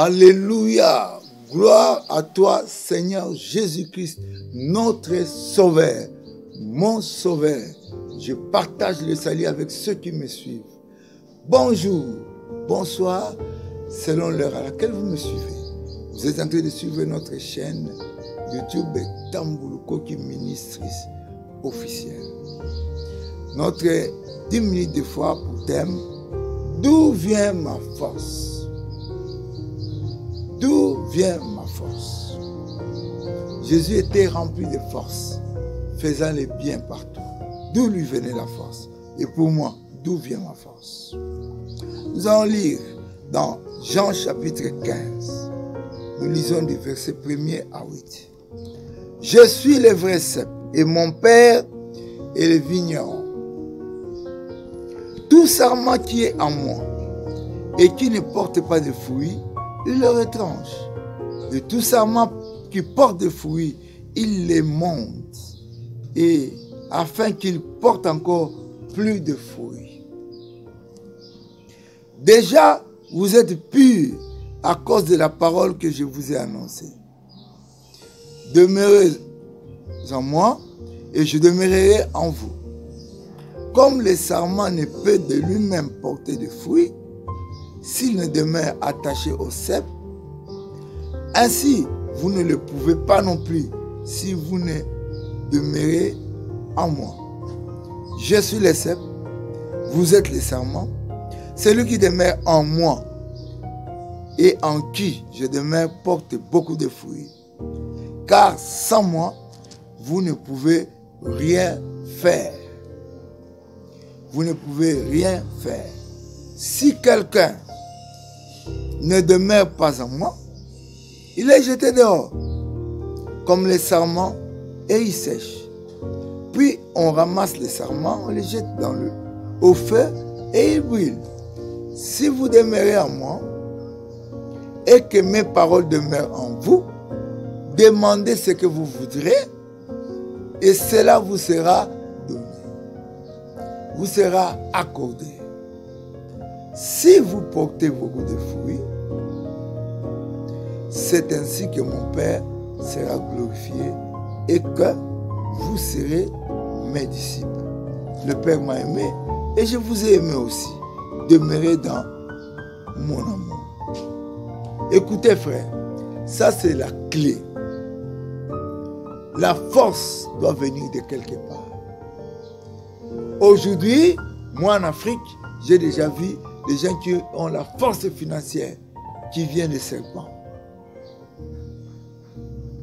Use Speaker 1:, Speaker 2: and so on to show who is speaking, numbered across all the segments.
Speaker 1: Alléluia. Gloire à toi, Seigneur Jésus-Christ, notre Sauveur, mon Sauveur. Je partage le salut avec ceux qui me suivent. Bonjour, bonsoir, selon l'heure à laquelle vous me suivez. Vous êtes en train de suivre notre chaîne YouTube Tambuluko qui ministrice officielle. Notre 10 minutes de foi pour thème, d'où vient ma force? D'où vient ma force? Jésus était rempli de force, faisant le bien partout. D'où lui venait la force? Et pour moi, d'où vient ma force? Nous allons lire dans Jean chapitre 15. Nous lisons du verset 1er à 8. Je suis le vrai cep et mon Père est le vigneron. Tout sarment qui est en moi et qui ne porte pas de fruits, il le retranche. Et tout sarment qui porte des fruits, il les monte, et afin qu'il porte encore plus de fruits. Déjà, vous êtes purs à cause de la parole que je vous ai annoncée. Demeurez en moi et je demeurerai en vous. Comme le sarment ne peut de lui-même porter de fruits, s'il ne demeure attaché au cep, ainsi vous ne le pouvez pas non plus si vous ne demeurez en moi. Je suis le cep, vous êtes le sarment. Celui qui demeure en moi et en qui je demeure porte beaucoup de fruits. Car sans moi, vous ne pouvez rien faire. Vous ne pouvez rien faire. Si quelqu'un ne demeure pas en moi, il est jeté dehors, comme les sarments, et il sèche. Puis on ramasse les sarments, on les jette au feu, et ils brûlent. Si vous demeurez en moi, et que mes paroles demeurent en vous, demandez ce que vous voudrez, et cela vous sera donné. Vous sera accordé. Si vous portez beaucoup de fruits, c'est ainsi que mon Père sera glorifié et que vous serez mes disciples. Le Père m'a aimé et je vous ai aimé aussi. Demeurez dans mon amour. Écoutez frère, ça c'est la clé. La force doit venir de quelque part. Aujourd'hui, moi en Afrique, j'ai déjà vu des gens qui ont la force financière qui vient des serpents.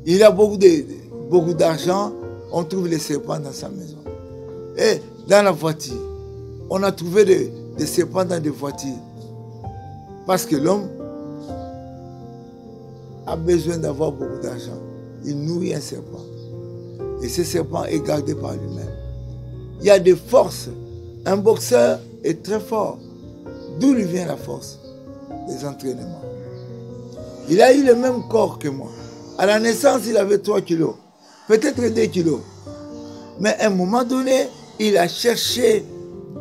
Speaker 1: Il a beaucoup d'argent, on trouve les serpents dans sa maison. Et dans la voiture, on a trouvé des serpents dans des voitures. Parce que l'homme a besoin d'avoir beaucoup d'argent. Il nourrit un serpent. Et ce serpent est gardé par lui-même. Il y a des forces. Un boxeur est très fort. D'où lui vient la force? Des entraînements. Il a eu le même corps que moi. À la naissance, il avait 3 kilos. Peut-être 2 kilos. Mais à un moment donné, il a cherché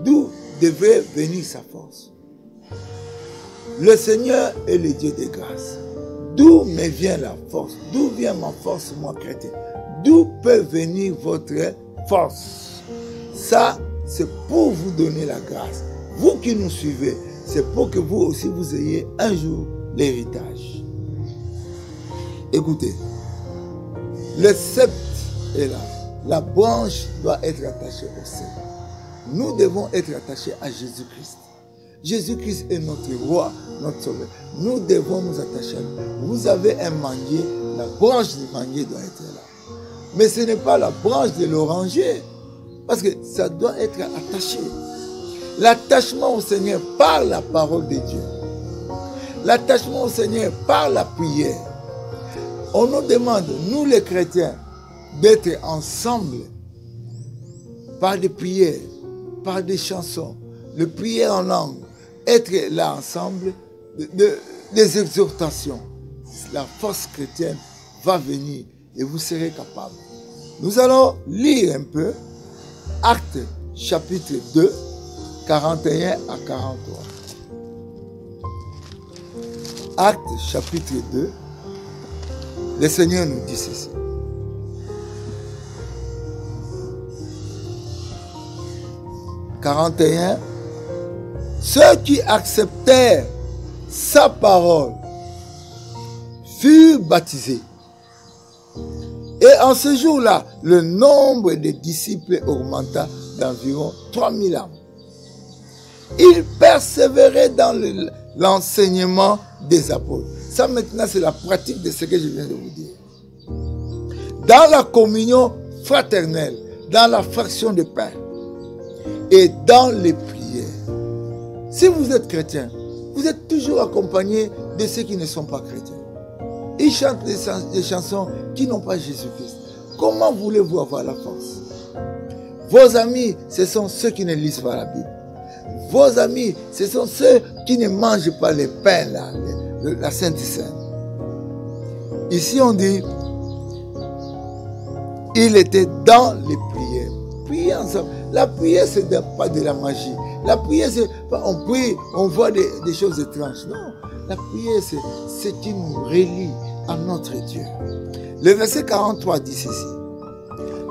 Speaker 1: d'où devait venir sa force. Le Seigneur est le Dieu de grâce. D'où me vient la force? D'où vient ma force, moi chrétien? D'où peut venir votre force? Ça, c'est pour vous donner la grâce. Vous qui nous suivez, c'est pour que vous aussi vous ayez un jour l'héritage. Écoutez, le sceptre est là. La branche doit être attachée au cep. Nous devons être attachés à Jésus-Christ. Jésus-Christ est notre roi, notre sauveur. Nous devons nous attacher à lui. Vous avez un manguier, la branche du manguier doit être là. Mais ce n'est pas la branche de l'oranger, parce que ça doit être attaché. L'attachement au Seigneur par la parole de Dieu. L'attachement au Seigneur par la prière. On nous demande, nous les chrétiens, d'être ensemble par des prières, par des chansons, de prier en langue, être là ensemble, des exhortations. La force chrétienne va venir et vous serez capables. Nous allons lire un peu Actes chapitre 2, 41 à 43. Actes chapitre 2, le Seigneur nous dit ceci. « 41. Ceux qui acceptèrent sa parole furent baptisés. Et en ce jour-là, le nombre des disciples augmenta d'environ 3000 âmes. Ils persévéraient dans l'enseignement des apôtres. Ça maintenant, c'est la pratique de ce que je viens de vous dire. Dans la communion fraternelle, dans la fraction de pain et dans les prières. Si vous êtes chrétien, vous êtes toujours accompagné de ceux qui ne sont pas chrétiens. Ils chantent des chansons qui n'ont pas Jésus-Christ. Comment voulez-vous avoir la force? Vos amis, ce sont ceux qui ne lisent pas la Bible. Vos amis, ce sont ceux qui ne mangent pas les pains, la Sainte Seine. Ici, on dit, il était dans les prières. Prier ensemble. La prière, ce n'est pas de la magie. La prière, c'est pas on prie, on voit des choses étranges. Non, la prière, c'est ce qui nous relie à notre Dieu. Le verset 43 dit ceci.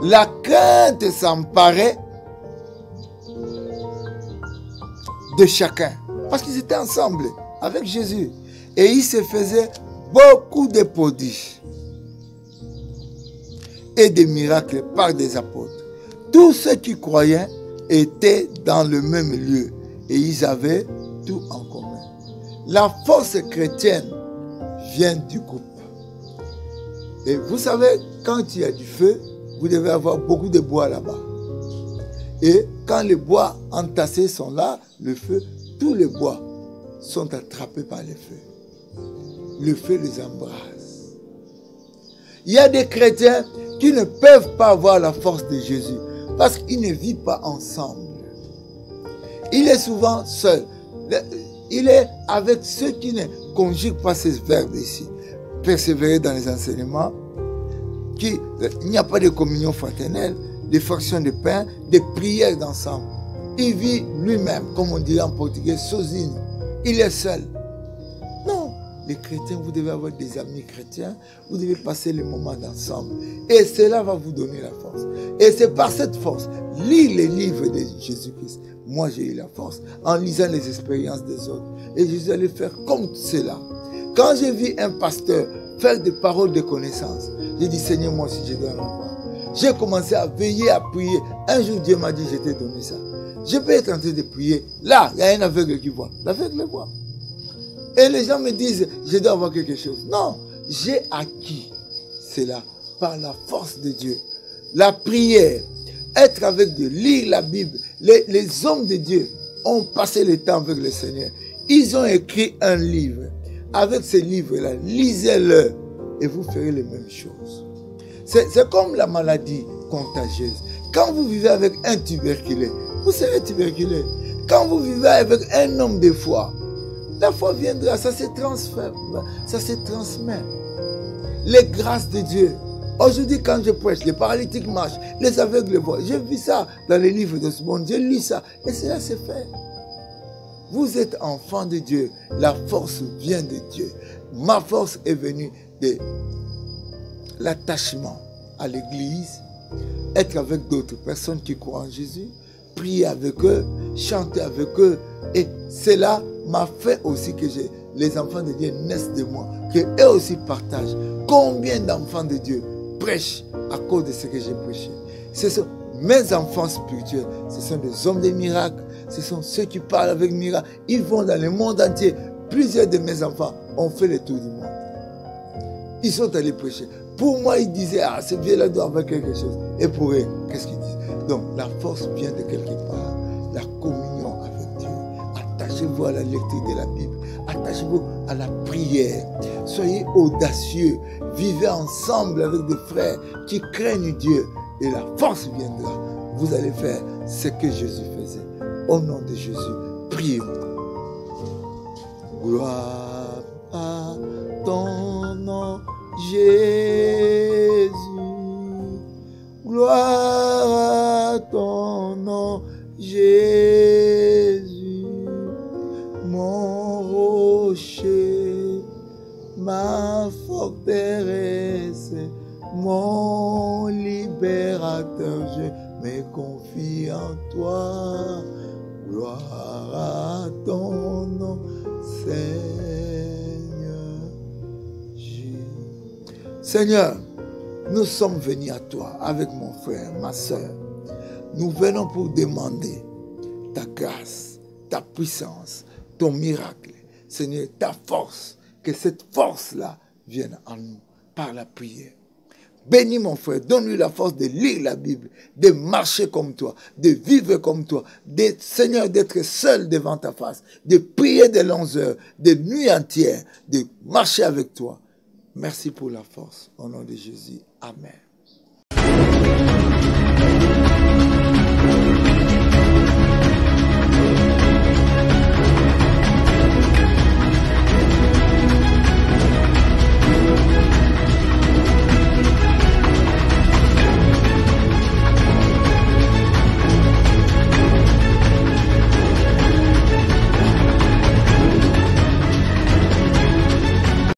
Speaker 1: La crainte s'emparait de chacun. Parce qu'ils étaient ensemble avec Jésus. Et ils se faisaient beaucoup de prodiges et des miracles par des apôtres. Tous ceux qui croyaient étaient dans le même lieu et ils avaient tout en commun. La force chrétienne vient du groupe. Et vous savez, quand il y a du feu, vous devez avoir beaucoup de bois là-bas. Et quand les bois entassés sont là, le feu, tous les bois sont attrapés par le feu. Le feu les embrase. Il y a des chrétiens qui ne peuvent pas avoir la force de Jésus parce qu'ils ne vivent pas ensemble. Il est souvent seul. Il est avec ceux qui ne conjuguent pas ces verbes ici. Persévérer dans les enseignements. Il n'y a pas de communion fraternelle, de fractions de pain, de prières d'ensemble. Il vit lui-même, comme on dit en portugais, sozinho. Il est seul. Non, les chrétiens, vous devez avoir des amis chrétiens, vous devez passer les moments ensemble. Et cela va vous donner la force. Et c'est par cette force, lire les livres de Jésus-Christ. Moi, j'ai eu la force en lisant les expériences des autres. Et Jésus allait faire comme cela. Quand j'ai vu un pasteur faire des paroles de connaissance, j'ai dit, Seigneur, moi aussi, je dois en avoir. J'ai commencé à veiller, à prier. Un jour, Dieu m'a dit, je t'ai donné ça. Je peux être en train de prier. Là, il y a un aveugle qui voit. L'aveugle voit. Et les gens me disent, je dois avoir quelque chose. Non, j'ai acquis cela par la force de Dieu. La prière, être avec Dieu, lire la Bible. Les hommes de Dieu ont passé le temps avec le Seigneur. Ils ont écrit un livre. Avec ce livre-là, lisez-le et vous ferez les mêmes choses. C'est comme la maladie contagieuse. Quand vous vivez avec un tuberculeux, vous serez tuberculeux. Quand vous vivez avec un homme de foi, la foi viendra, ça se transfère, ça se transmet. Les grâces de Dieu. Aujourd'hui, quand je prêche, les paralytiques marchent, les aveugles voient. J'ai vu ça dans les livres de ce monde, j'ai lu ça, et cela s'est fait. Vous êtes enfant de Dieu, la force vient de Dieu. Ma force est venue de l'attachement à l'église, être avec d'autres personnes qui croient en Jésus, prier avec eux, chanter avec eux. Et cela m'a fait aussi que les enfants de Dieu naissent de moi, qu'eux aussi partagent. Combien d'enfants de Dieu prêchent à cause de ce que j'ai prêché? Ce sont mes enfants spirituels, ce sont des hommes de miracles, ce sont ceux qui parlent avec miracle. Ils vont dans le monde entier. Plusieurs de mes enfants ont fait le tour du monde. Ils sont allés prêcher. Pour moi, ils disaient, ah, ce vieux-là doit avoir quelque chose. Et pour eux, qu'est-ce qu'ils disent? Donc, la force vient de quelque part. La communion avec Dieu. Attachez-vous à la lecture de la Bible. Attachez-vous à la prière. Soyez audacieux. Vivez ensemble avec des frères qui craignent Dieu. Et la force viendra. Vous allez faire ce que Jésus faisait. Au nom de Jésus, prions. Gloire à ton nom, Jésus. Gloire à ton nom, Jésus. Mon rocher, Mon libérateur, je me confie en toi. Gloire à ton nom, Seigneur. Seigneur, nous sommes venus à toi avec mon frère, ma soeur. Nous venons pour demander ta grâce, ta puissance, ton miracle. Seigneur, ta force, que cette force-là vienne en nous par la prière. Bénis mon frère, donne-lui la force de lire la Bible, de marcher comme toi, de vivre comme toi, Seigneur, d'être seul devant ta face, de prier de longues heures, de nuits entières, de marcher avec toi. Merci pour la force. Au nom de Jésus. Amen.